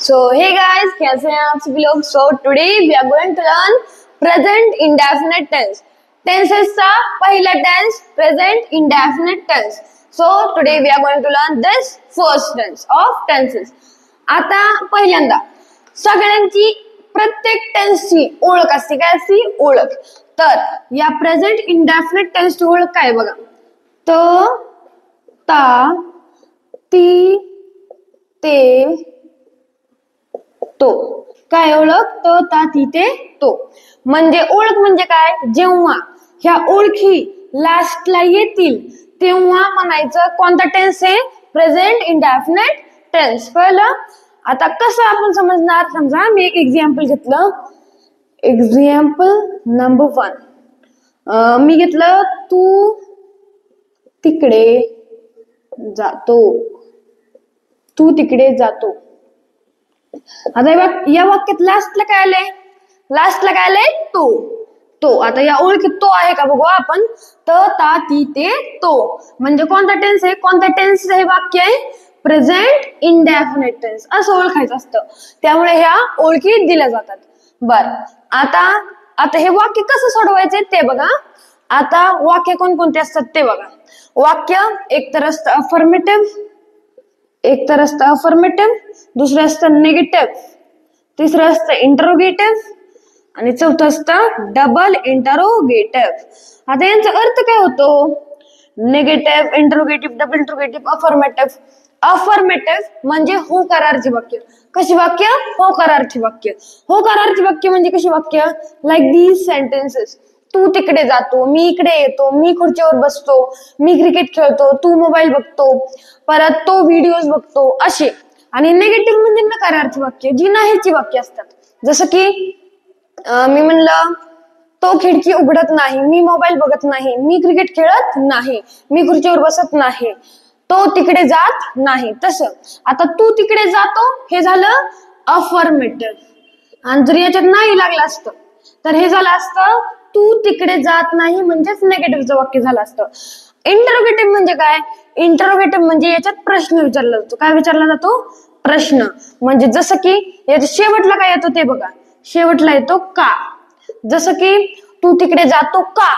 So hey guys, कैसे हैं आप सभी लोग? So today we are going to learn present indefinite tense. Tenses चा पहिला tense present indefinite tense. So today we are going to learn this first tense of tenses. आता पहिल्यांदा सगळ्यांची प्रत्येक टेन्सची ओळख असते. काय असते? ओळख. तर या प्रेझेंट इंडेफिनिट टेन्सची ओळख काय बघा. त, ता, ती, ते, तो. काय ओळख? तो, ता, ती, ते, तो. म्हणजे ओळख म्हणजे काय? जेव्हा ह्या ओळखी लास्टला येतील तेव्हा म्हणायचं कोणता टेन्स आहे? Present indefinite tense. कळलं? आता कसं आपण समजणार? समजा मी एक एक्झाम्पल घेतलं. एक्झाम्पल नंबर 1 मी घेतलं, तू तिकडे जातो. तू तिकडे जातो. आता या वाक्यात लास्टला काय आलंय? लास्टला काय आलंय? तो. तो. आता या ओळखीत तो आहे का बघू आपण. त, ता, ती, ते, तो. म्हणजे कोणता टेन्स आहे? कोणता टेन्स हे वाक्य आहे? प्रेझेंट इंडेफिनिट टेन्स असं ओळखायचं असतं. त्यामुळे ह्या ओळखी दिल्या जातात. बर, आता हे वाक्य कसं सोडवायचे ते बघा. आता वाक्य कोणकोणते असतात ते बघा. वाक्य एक तर असतं अफर्मेटिव्ह, एक तर असतं अफर्मेटिव्ह, दुसरं असतं निगेटिव्ह, तिसरं असतं इंटरोगेटिव्ह आणि चौथं असतं डबल इंटरोगेटिव्ह. आता यांचा अर्थ काय होतो? Negative, interrogative, double interrogative, affirmative. Affirmative म्हणजे होकारार्थी वाक्य. कशी वाक्य? होकारार्थी वाक्य. होकारार्थी वाक्य म्हणजे कशी वाक्य? Like these sentences. तू तिकडे जातो, मी इकडे येतो, मी खुर्चीवर बसतो, मी क्रिकेट खेळतो, तू मोबाईल बघतो, परत तो व्हिडिओज बघतो, असे. आणि निगेटिव्ह म्हणजे नकारार्थी वाक्य, जी नाहीची वाक्य असतात. जसं की मी म्हणलं, तो खिडकी उघडत नाही, मी मोबाईल बघत नाही, मी क्रिकेट खेळत नाही, मी खुर्चीवर बसत नाही, तो तिकडे जात नाही. तसं आता तू तिकडे जातो हे झालं अफर्मेटिव्ह. आणि जर याच्यात नाही लागलं असतं तर हे झालं असतं तू तिकडे जात नाही, म्हणजेच निगेटिव्हचं वाक्य झालं असतं. इंटरोगेटिव्ह म्हणजे काय? इंटरोगेटिव्ह म्हणजे याच्यात प्रश्न विचारला जातो. काय विचारला जातो? प्रश्न. म्हणजे जसं की याच्या शेवटला काय येतो ते बघा. शेवटला येतो का. जसं की तू तिकडे जातो का,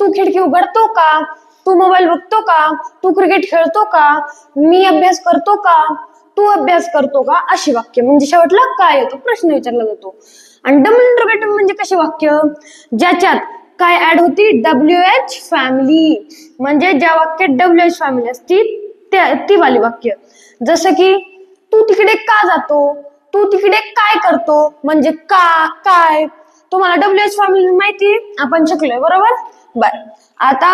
तू खिडकी उघडतो का, तू मोबाईल बघतो का, तू क्रिकेट खेळतो का, मी अभ्यास करतो का, तू अभ्यास करतो का, अशी वाक्य. म्हणजे शेवटला काय येतो? प्रश्न विचारला जातो. आणि डबल इंटरोगेटिव्ह म्हणजे कशी वाक्य? ज्याच्यात काय ऍड होती? WH family. म्हणजे ज्या वाक्यात WH फॅमिली असती ती वाली वाक्य. जसं की तू तिकडे का जातो, तू तिकडे काय करतो, म्हणजे का, काय. तुम्हाला WH फॅमिली माहिती आपण शिकलोय बरोबर. बर, आता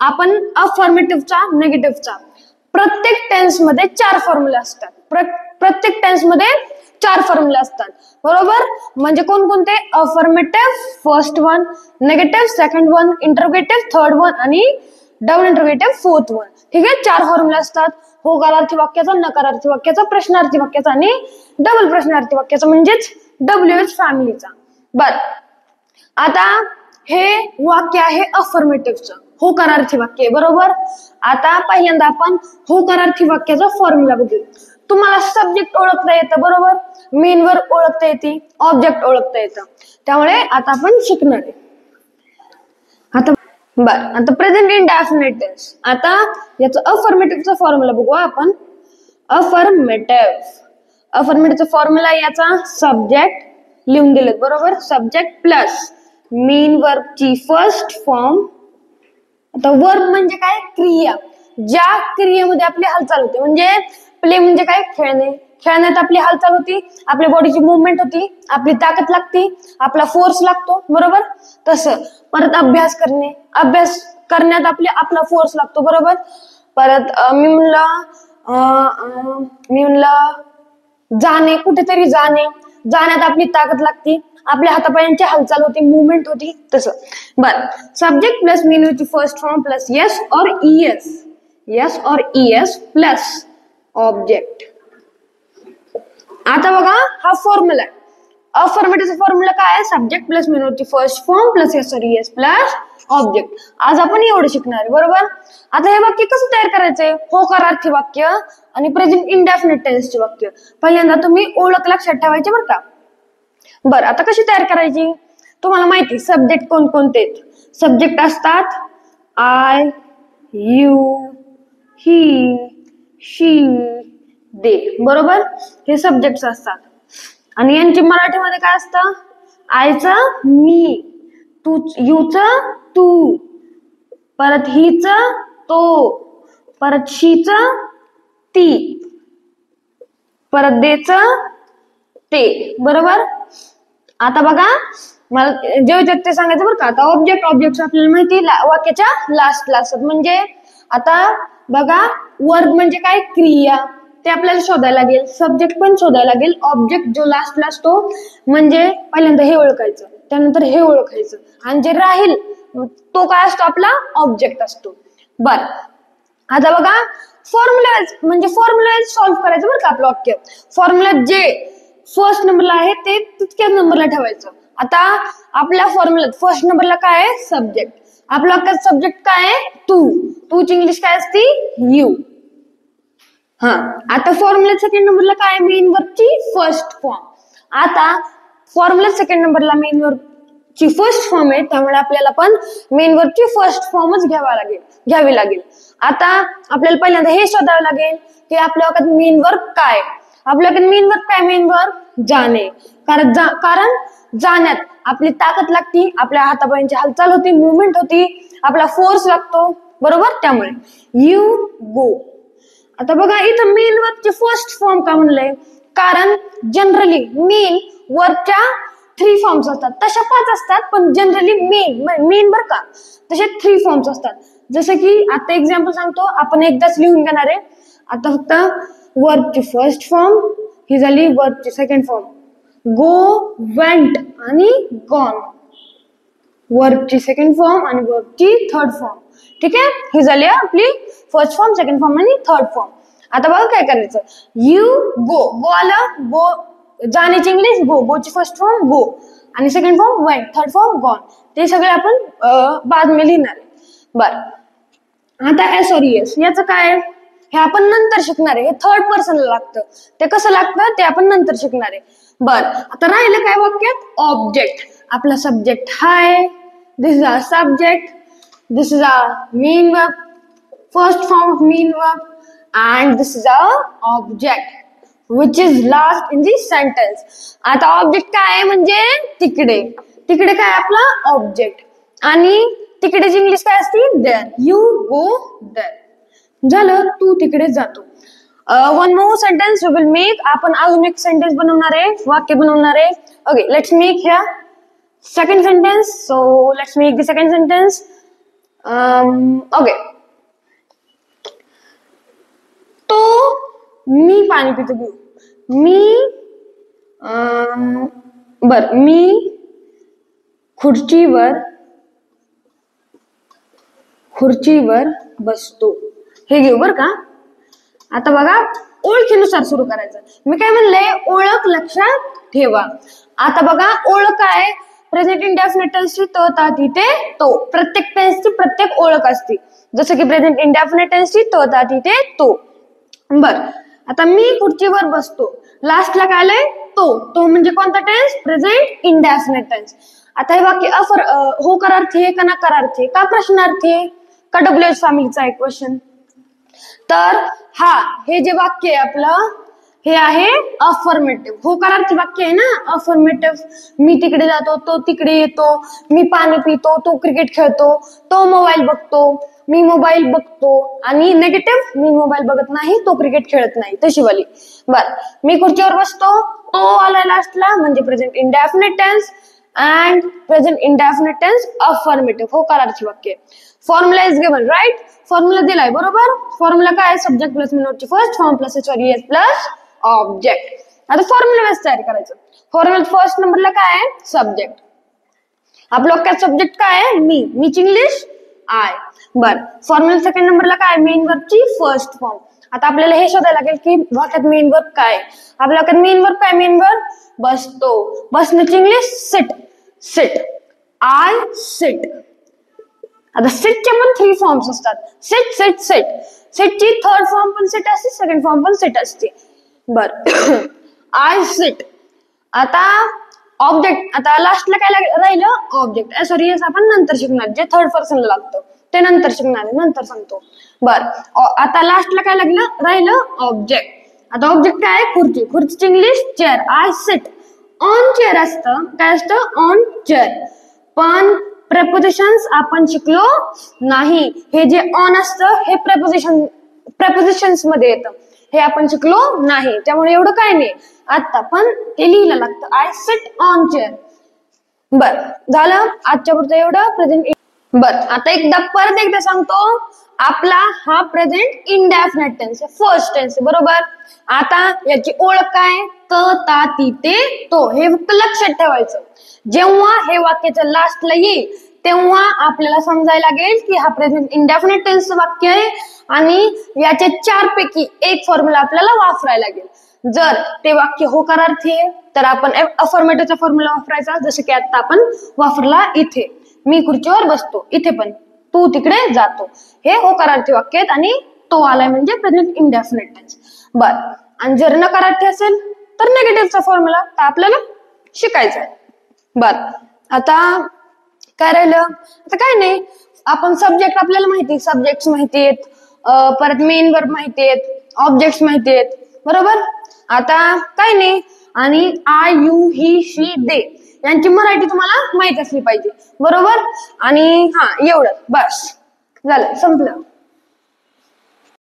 आपण अफर्मेटिव्हचा, निगेटिव्हचा. प्रत्येक टेन्स मध्ये 4 फॉर्म्युला असतात. प्रत्येक टेन्स मध्ये 4 फॉर्म्युला असतात बरोबर. म्हणजे कोणकोणते? Affirmative first one, negative second one, interrogative third one आणि डबल इंटरोगेटिव्ह फोर्थ वन. ठीक आहे. 4 फॉर्म्युला असतात. होकारार्थी वाक्याचा, नकारार्थी वाक्याचा, प्रश्नार्थी वाक्याचा आणि डबल प्रश्नार्थी वाक्याचा, म्हणजेच WH फॅमिलीचा. बर, आता हे वाक्य आहे अफर्मेटिव्हचं, होकारार्थी वाक्य बरोबर. आता पहिल्यांदा आपण होकारार्थी वाक्याचा फॉर्म्युला बघू. तुम्हाला सब्जेक्ट ओळखता येतं बरोबर, मेन वर्ब ओळखता येते, ऑब्जेक्ट ओळखता येतं. त्यामुळे आता आपण शिकणार आहे. आता प्रेझेंट इंडेफिनिट टेन्स. आता याचा अफर्मेटिव्हचा फॉर्म्युला बघू आपण. अफर्मेटिव्हचा फॉर्म्युला याचा सब्जेक्ट लिहून दिलेत बरोबर. सब्जेक्ट प्लस मेन वर्बची फर्स्ट फॉर्म. आता वर्ब म्हणजे काय? क्रिया. ज्या क्रियेमध्ये आपली हालचाल होते. म्हणजे प्ले म्हणजे काय? खेळणे. खेळण्यात आपली हालचाल होती, आपल्या बॉडीची मुवमेंट होती, आपली ताकद लागते, आपला फोर्स लागतो बरोबर. तसं परत अभ्यास करणे, अभ्यास करण्यात आपला फोर्स लागतो बरोबर. परत मी म्हणलं जाणे, कुठेतरी जाणे, जाण्यात आपली ताकद लागते, आपल्या हातापायांची हालचाल होती, मुवमेंट होती. तसं. बर, subject plus main with first form plus yes or es plus object. आता बघा हा फॉर्म्युला आहे. अफर्मेटिव्हचा फॉर्म्युला काय आहे? सब्जेक्ट प्लस मेन वर्बची first form plus s plus object. आज आपण एवढं शिकणार आहे, बरोबर. आता हे वाक्य कसं तयार करायचंय? होकारार्थी वाक्य आणि प्रेझेंट इंडेफिनिट टेन्सचे वाक्य. पहिल्यांदा तुम्ही ओळख लक्षात ठेवायची बरं का. बरं, आता कशी तयार करायची? तुम्हाला माहिती सब्जेक्ट कोणकोणते? सब्जेक्ट असतात आय, यू, ही, शी, दे, बरोबर. हे सब्जेक्ट असतात. आणि यांची मराठीमध्ये काय असतं? आयचं मी, तू, यूचं तू, परत हीचं तो, परत शीचं ती, परत देचं ते, बरोबर. आता बघा, मला जे ते सांगायचं बरं का. आता ऑब्जेक्ट आपल्याला माहिती वाक्याच्या लास्टला असतात. म्हणजे आता बघा, वर्ब म्हणजे काय? क्रिया, ते आपल्याला शोधायला लागेल. सब्जेक्ट पण शोधायला लागेल. ऑब्जेक्ट जो लास्टला असतो म्हणजे पहिल्यांदा हे ओळखायचं, त्यानंतर हे ओळखायचं, आणि जे राहील तो काय असतो? आपला ऑब्जेक्ट असतो. बर, आता बघा, फॉर्म्युला म्हणजे फॉर्म्युला सॉल्व्ह करायचं बरं का. आपलं वाक्य फॉर्म्युला जे फर्स्ट नंबरला आहे ते तितक्याच नंबरला ठेवायचं. आता आपल्या फॉर्म्युल्यात फर्स्ट नंबरला काय आहे? सब्जेक्ट. आपल्या वाक्यात सब्जेक्ट काय आहे? तू. तूची इंग्लिश काय असते? यू. हा, आता फॉर्म्युला सेकंड नंबरला काय? मेन वर्बची फर्स्ट फॉर्म. आता फॉर्म्युला सेकंड नंबरला मेन वर्बची फर्स्ट फॉर्म आहे, त्यामुळे आपल्याला पण मेन वर्बची फर्स्ट फॉर्मच घ्यावी लागेल. आता आपल्याला पहिल्यांदा हे शोधावं लागेल की आपल्या वाक्यात मेन वर्ब काय. आपल्याकडे मेन वर्ब काय? मेन वर्ब जाणे. कारण जाण्यात आपली ताकद लागती, आपल्या हातापायांची हालचाल होती, मुवमेंट होती, आपला फोर्स लागतो, बरोबर. त्यामुळे यू गो. आता बघा, इथं मेन वर्बचे फर्स्ट फॉर्म का म्हणलंय? कारण जनरली मेन वर्बच्या 3 फॉर्म्स असतात. तशा 5 असतात, पण जनरली मेन बर का तसे 3 फॉर्म्स असतात. जसं की आता एक्झाम्पल सांगतो, आपण एकदाच लिहून घेणार आहे. आता फक्त वर्बची फर्स्ट फॉर्म ही झाली, वर्बची सेकंड फॉर्म गो, वेंट आणि गॉन. वर्बची सेकंड फॉर्म आणि वर्बची थर्ड फॉर्म. ठीक आहे, ही झाली आपली फर्स्ट फॉर्म, सेकंड फॉर्म आणि थर्ड फॉर्म. आता बघा काय करायचं. You go. गो आलं, गो जाण्याची इंग्लिश गो, गोची फर्स्ट फॉर्म गो, आणि second form went, third form gone. ते सगळे आपण बाद में लिहिणार आहे. बर, आता एस याचं काय? हे आपण नंतर शिकणार आहे. हे थर्ड पर्सनला लागतं. ते कसं लागतं ते आपण नंतर शिकणार आहे. बर, आता राहिलं काय वाक्यात? ऑब्जेक्ट. आपला सब्जेक्ट हाय, this is our subject, this is our main verb, first form of main verb, and this is our object which is last in the sentence. आता ऑब्जेक्ट काय आहे? म्हणजे तिकडे. तिकडे काय आपला ऑब्जेक्ट, आणि तिकडेची इंग्लिश काय असते? देअर. You go there. झालं, तू तिकडे जातो. One more sentence we will make. आपण अजून एक सेंटेन्स बनवणार आहे, वाक्य बनवणार आहे. Okay, let's make here second sentence. So let's make the second sentence. Okay, तो मी पाणी पितो घेऊ. मी खुर्चीवर बसतो. हे घेऊ बर का. आता बघा, ओळखीनुसार सुरू करायचं. मी काय म्हणले? ओळख लक्षात ठेवा. आता बघा, ओळख काय? प्रेझेंट इंडेफिनिट टेन्सची तो, ता, ती, ते, तो. प्रत्येक टेन्सची प्रत्येक ओळख असते. जसं की प्रेझेंट इंडेफिनिट टेन्सची तो, ता, ती, ते, तो. बर, आता मी खुर्चीवर बसतो. लास्टला काय आलंय? तो म्हणजे कोणता टेन्स? Present indefinite tense. आता हे वाक्य होकारार्थी आहे का नकारार्थी आहे? का प्रश्नार्थी आहे? का WH फॅमिलीचा आहे क्वेश्चन? तर हे जे वाक्य आहे आपलं, हे आहे अफर्मेटिव्ह. होकारार्थी वाक्य आहे ना, अफर्मेटिव्ह. मी तिकडे जातो, तो तिकडे येतो. मी पाणी पितो, तो क्रिकेट खेळतो. तो मोबाईल बघतो, मी मोबाईल बघतो. आणि नेगेटिव्ह, मी मोबाईल बघत नाही, तो क्रिकेट खेळत नाही, तशी वाली. बर, मी खुर्चीवर बसतो, तो आला लास्टला, म्हणजे present indefinite tense. And present indefinite tense affirmative, होकारार्थी वाक्य. Formula is given, right. Formula दिलाय, बरोबर. फॉर्म्युला काय? सब्जेक्ट प्लस मेन वर्बची first form plus s plus object. आता फॉर्म्युला बेस तयार करायचं. फॉर्म्युला फर्स्ट नंबरला काय आहे? सब्जेक्ट. आपलं काय सब्जेक्ट काय आहे? मीची इंग्लिश आय. बर, फॉर्म्युला सेकंड नंबरला काय? मेन वर्बची फर्स्ट फॉर्म. आता आपल्याला हे शोधायला लागेल की वाक्यात मेन वर्ब काय. आपल्या वाक्यात मेन वर्ब काय. मेन वर्ब बसतो. बसण्याची English sit. Sit. I sit. आता सिटचे पण 3 फॉर्म्स असतात. Sit sit sit. सिटची थर्ड फॉर्म पण सिट असते, सेकंड फॉर्म पण सिट असते. बर आय सिट. आता ऑब्जेक्ट, आता लास्टला काय राहिलं ऑब्जेक्ट. सॉरी आपण नंतर शिकणार, जे थर्ड पर्सनला लागतं ते नंतर शिकणार, नंतर सांगतो. बर आता लास्टला काय राहिलं ऑब्जेक्ट. आता ऑब्जेक्ट काय आहे. खुर्ची. खुर्चीची English chair. I sit on chair असतं. काय असतं ऑन चेअर. पण प्रेपोजिशन्स आपण शिकलो नाही. हे जे ऑन असतं हे प्रेपोजिशन्स मध्ये येतं, हे आपण शिकलो नाही. त्यामुळे एवढं काय नाही आता, पण ते लिहिलं लागतं. I sit on chair. बर झालं आजच्या पुरतं एवढं प्रेझेंट. बर आता परत एकदा सांगतो. आपला हा प्रेझेंट इंडेफिनिट टेन्स आहे, फर्स्ट टेन्स आहे बरोबर. आता याची ओळख काय. त ता ती ते तो, हे फक्त लक्षात ठेवायचं. जेव्हा हे वाक्याच्या लास्टला येईल तेव्हा आपल्याला समजायला लागेल की हा प्रेझेंट इंडेफिनिट टेन्स वाक्य आहे आणि याच्या 4 पैकी एक फॉर्म्युला आपल्याला वापरायला लागेल. जर ते वाक्य होकारार्थी आहे तर आपण अफर्मेटिव्हचा फॉर्म्युला वापरायचा, जसं की आता आपण वापरला इथे. मी खुर्चीवर बसतो, इथे पण तू तिकडे जातो. हे होकारार्थी वाक्य आहेत आणि तो आलाय म्हणजे प्रेझेंट इंडेफिनिट टेन्स. बर आणि जर नकारार्थी असेल तर निगेटिव्हचा फॉर्म्युला आपल्याला शिकायचा आहे. बर आता काय राहिलं. आता काय नाही, आपण सब्जेक्ट आपल्याला माहिती, सब्जेक्ट माहिती आहेत, परत मेन वर्ब माहिती आहेत, ऑब्जेक्ट्स माहिती आहेत बरोबर. आता काय नाही, आणि I you he she they यांची मराठी तुम्हाला माहित असली पाहिजे बरोबर. आणि हा एवढं बस झालं, संपलं.